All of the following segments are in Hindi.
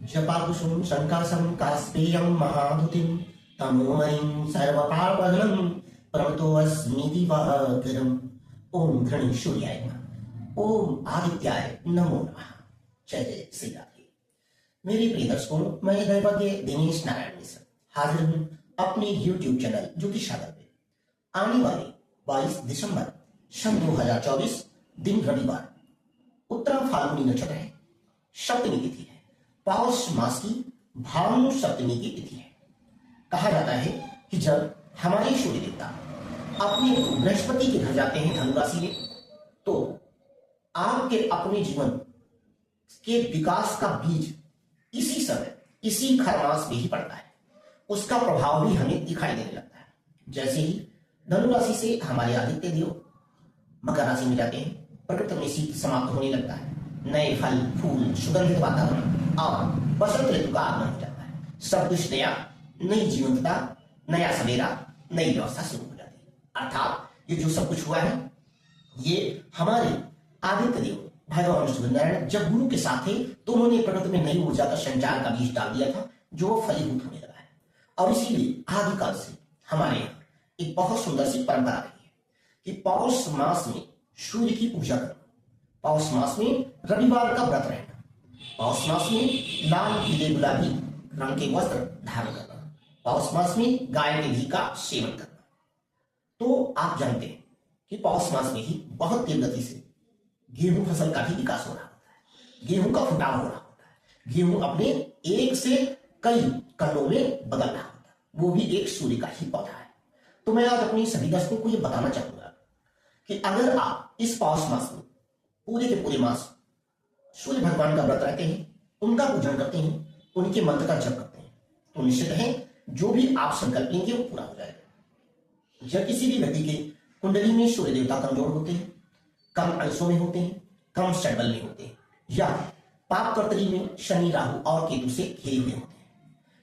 जपाकुसुम शंकासम कास्पेयं महाधुतिं तमोमयीं सर्वपापहनं प्रणतोऽस्मीति वागरम्। ओम धरणीश्वर्याय नमः। ओम आदित्याय नमो नमः। जय जय श्री राधे। मेरे प्रिय दर्शकों, मैं दैवज्ञ दिनेश नारायण मिश्र हाजिर हूँ अपने YouTube चैनल ज्योतिष सागर पे। आने वाले 22 दिसंबर सन 2024 दिन रविवार, उत्तरा फाल्गुनी नक्षत्र है, सप्तमी तिथि है, पौष मास की भानु सप्तमी की तिथि है। कहा जाता है कि जब हमारे सूर्य देवता अपने बृहस्पति के घर जाते हैं धनु राशि में, तो आपके अपने जीवन के विकास का बीज इसी समय, इसी खर मास में ही पड़ता है। उसका प्रभाव भी हमें दिखाई देने लगता है। जैसे ही धनु राशि से हमारे आदित्य देव मकर राशि में जाते हैं, प्रकृति में शीत समाप्त होने लगता है, नए फल फूल सुगंधित वातावरण और बसंत ऋतु का आगमन हो जाता है। सब कुछ नया, नई जीवंतता, नया सवेरा, नई व्यवस्था शुरू हो जाती है। अर्थात ये जो सब कुछ हुआ है, ये हमारे आदित्य देव भगवान सूर्यनारायण जब गुरु के साथ थे तो उन्होंने प्रकृति में नई ऊर्जा का संचार का बीज डाल दिया था, जो फलीभूत होने लगा है। और इसीलिए आदिकाल से हमारे यहाँ एक बहुत सुंदर सी परंपरा रही है कि पौष मास में सूर्य की पूजा करना, पौष मास में रविवार का व्रत रहना, पौष मास में लाल पीले गुलाबी रंग के वस्त्र धारण करना, पौष मास में गाय के घी का सेवन करना। तो आप जानते हैं कि पौष मास में ही बहुत तेज गति से गेहूं फसल का भी विकास हो रहा होता है, गेहूं का फुटाव हो रहा होता है, गेहूं अपने एक से कई कणों में बदल रहा होता है, वो भी एक सूर्य का ही पौधा है। तो मैं आज अपने सभी दर्शकों को ये बताना चाहूंगा कि अगर आप इस पौष मास में पूरे के पूरे मास सूर्य भगवान का व्रत रखते हैं, उनका पूजन करते हैं, उनके मंत्र का जप करते हैं, तो निश्चित है जो भी आप संकल्प लेंगे वो पूरा हो जाएगा। जब किसी भी व्यक्ति के कुंडली में सूर्य देवता कमजोर होते हैं, कम अंशों में होते हैं, कम षडबल में होते हैं, या पाप कर्तरी में शनि राहु और केतु से घिरे हुए होते हैं,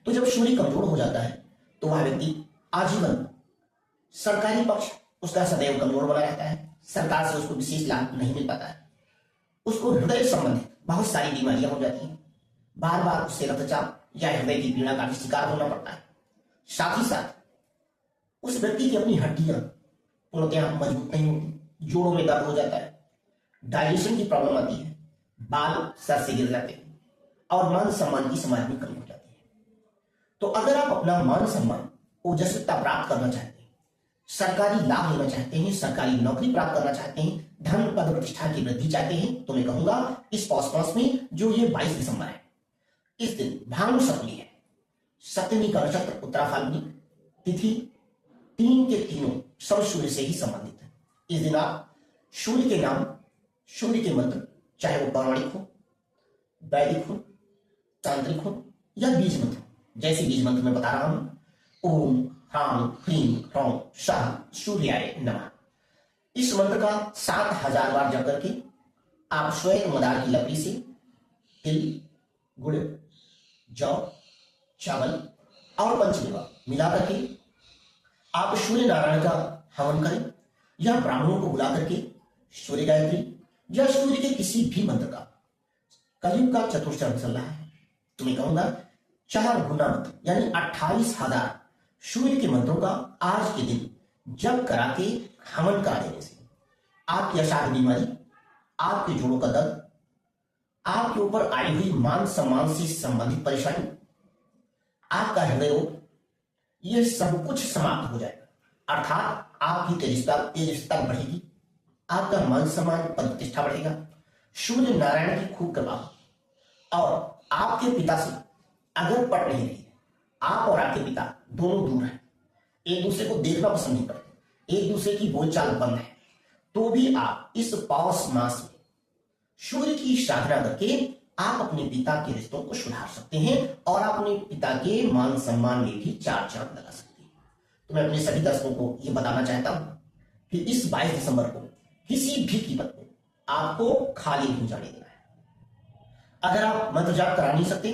तो जब सूर्य कमजोर हो जाता है तो वह व्यक्ति आजीवन सरकारी पक्ष उसका सदैव कमजोर बना रहता है, सरकार से उसको विशेष लाभ नहीं मिल पाता है, उसको हृदय संबंधित बहुत सारी बीमारियां हो जाती हैं, बार बार उससे रक्तचाप या हृदय की पीड़ा का भी शिकार होना पड़ता है। साथ ही साथ उस व्यक्ति की अपनी हड्डियां पूर्णतः मजबूत नहीं होती, जोड़ों में दर्द हो जाता है, डाइजेशन की प्रॉब्लम आती है, बाल सर से गिर जाते हैं और मान सम्मान की समाज में कमी हो जाती है। तो अगर आप अपना मान सम्मान ओजस्विता प्राप्त करना चाहते हैं, सरकारी लाभ लेना चाहते हैं, सरकारी नौकरी प्राप्त करना चाहते हैं, धन पद प्रतिष्ठा की वृद्धि चाहते हैं, तो मैं कहूंगा इस पौष मास में जो ये 22 दिसंबर है, इस दिन भानु सप्तमी है, सप्तमी का नक्षत्र उत्तरा फाल्गुनी, तिथि तीन के तीनों सब सूर्य से ही संबंधित है। इस दिन आप सूर्य के नाम, सूर्य के मंत्र, चाहे वो पौराणिक हो, वैदिक हो, तांत्रिक हो या बीज मंत्र, जैसे बीज मंत्र में बता रहा हूं, ओम ह्रां ह्रीं ह्रौं सः सूर्याय नमः, इस मंत्र का 7000 बार जप करके आप श्वेत मदार की लकड़ी से तिल, गुड़, जौ, चावल और पंचमेवा मिला करके आप सूर्य नारायण का हवन करें, या ब्राह्मणों को बुला करके सूर्य गायत्री या सूर्य के किसी भी मंत्र का, कलयुग का चतुर्थचरण चल रहा है, तो मैं कहूंगा 4 गुना मंत्र यानी 28,000 सूर्य के मंत्रों का आज के दिन जप करा के हवन करा देने से आपकी अषाढ़ बीमारी, आपके जोड़ों का दर्द, आपके ऊपर आई हुई मान सम्मान से संबंधित परेशानी, आपका हृदय रोग, यह सब कुछ समाप्त हो जाएगा। अर्थात आपकी तेजस्विता बढ़ेगी, आपका मान सम्मान पद प्रतिष्ठा बढ़ेगा, सूर्य नारायण की खूब कृपा हो। और आपके पिता से अगर पट नहीं रही है, आप और आपके पिता दोनों दूर हैं, एक दूसरे को देखना पसंद नहीं करते, एक दूसरे की बोलचाल बंद है, तो भी आप इस पौष मास में सूर्य की साधना करके आप अपने पिता के रिश्तों को सुधार सकते हैं और अपने पिता के मान सम्मान में भी 4 चांद लगा सकते हैं। तो मैं अपने सभी दर्शकों को यह बताना चाहता हूं कि इस 22 दिसंबर को किसी भी कीमत में आपको खाली नहीं जाने देना है। अगर आप मंत्र जाप करा नहीं सकते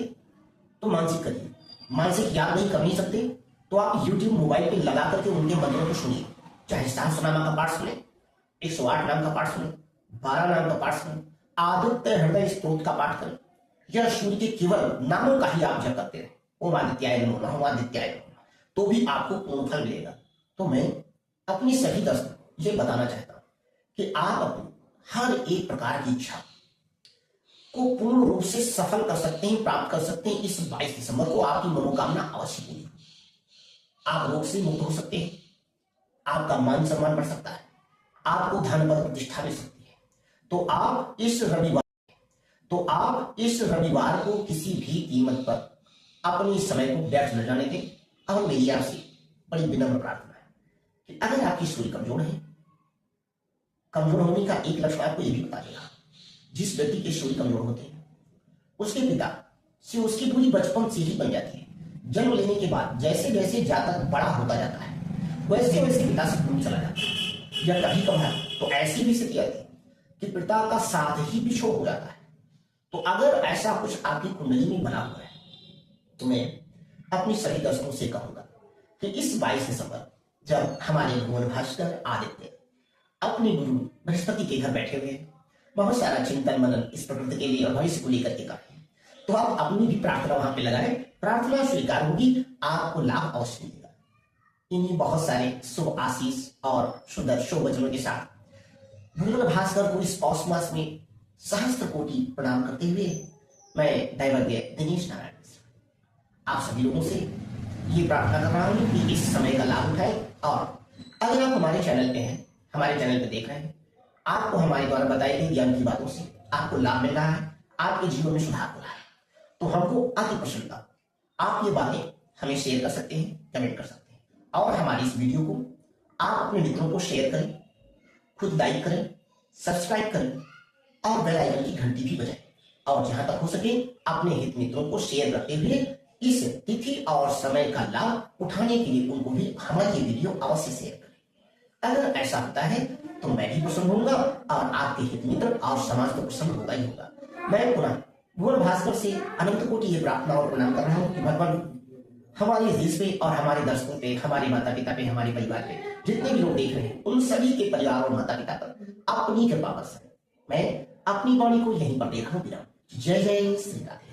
तो मानसिक करिए, मानसिक याद नहीं कर नहीं सकते तो आप YouTube मोबाइल पे लगा करके उनके मंत्रों को सुनिए, चाहे सहस्रनामा का पाठ सुने, 108 नाम का पाठ सुने, 12 नाम का पाठ सुने, आदित्य हृदय स्तोत्र का पाठ करें, या सूर्य के केवल नामों का ही आप जप करते रहे, ओम आदित्याय नमः, ओम आदित्याय नमः, तो भी आपको पूर्ण फल मिलेगा। तो मैं अपनी सभी दर्शकों को ये बताना चाहता हूं कि आप अपनी हर एक प्रकार की इच्छा को पूर्ण रूप से सफल कर सकते हैं, प्राप्त कर सकते हैं। इस 22 दिसंबर को आपकी मनोकामना अवश्य पूरी हो। आप रोग से मुक्त हो सकते हैं, आपका मान सम्मान बढ़ सकता है, आपको धन पद प्रतिष्ठा मिल सकती है। तो आप इस रविवार को किसी भी कीमत पर अपने समय को व्यर्थ न जाने दें। और मेरी आपसे बड़ी विनम्र प्रार्थना है कि अगर आपकी सूर्य कमजोर है, कमजोर होने का एक लक्षण आपको यह भी बता देगा, जिस व्यक्ति के सूर्य कमजोर होते हैं उसके पिता से उसकी दूरी बचपन से ही बन जाती है। जन्म लेने के बाद जैसे जैसे जातक बड़ा होता जाता है वैसे वैसे पिता से दूर चला जाता है। या कभी कभार तो ऐसी भी स्थिति आती है कि पिता का साथ ही बिछोड़ हो जाता है। तो अगर ऐसा कुछ आपकी कुंडली में बना हुआ है तो मैं अपनी सभी दर्शकों से कहूंगा कि इस 22 दिसंबर जब हमारे भुवन भास्कर आदित्य अपने गुरु बृहस्पति के घर बैठे हुए बहुत सारा चिंतन मनन इस प्रकृति के लिए और भविष्य को लेकर के कर रहे हैं, तो आप अपनी भी प्रार्थना वहां पे लगाएं। प्रार्थना स्वीकार होगी, आपको लाभ अवश्य मिलेगा। इन्हीं बहुत सारे शुभ आशीष और सुंदर शुभ वचनों के साथ भुवन भास्कर को इस पौष मास में सहस्त्र कोटि प्रणाम करते हुए मैं दैवज्ञ दिनेश नारायण आप सभी लोगों से ये प्रार्थना कर रहा हूं कि इस समय का लाभ उठाएं। और अगर आप हमारे चैनल पे हैं, हमारे चैनल पे देख रहे हैं, आपको हमारे द्वारा बताई गई ज्ञान की बातों से आपको लाभ मिल रहा है, आपके जीवन में सुधार हो रहा है, तो हमको अति प्रसन्नता। आप ये बातें हमें शेयर कर सकते हैं, कमेंट कर सकते हैं, और हमारी इस वीडियो को आप अपने मित्रों को शेयर करें, खुद लाइक करें, सब्सक्राइब करें और बेल आइकन की घंटी भी बजाएं। और जहां तक हो सके अपने हित मित्रों को शेयर करते हुए इस तिथि और समय का लाभ उठाने के लिए उनको भी हमारी वीडियो अवश्य शेयर करें। अगर ऐसा होता है तो मैं भी प्रसन्न होऊंगा और आपके हित मित्र और समाज तो प्रसन्न होगा ही होगा। मैं पुनः भुवन भास्कर से अनंत कोटि ये प्रार्थना और प्रणाम कर रहा हूँ कि भगवान हमारे देश पे और हमारे दर्शकों पे, हमारे माता पिता पे, हमारे परिवार पे जितने भी लोग देख रहे हैं उन सभी के परिवार और माता पिता पर अपनी कृपा बरसाए। मैं अपनी वाणी को यहीं पर दे रहा हूँ। जय जय श्री राधे।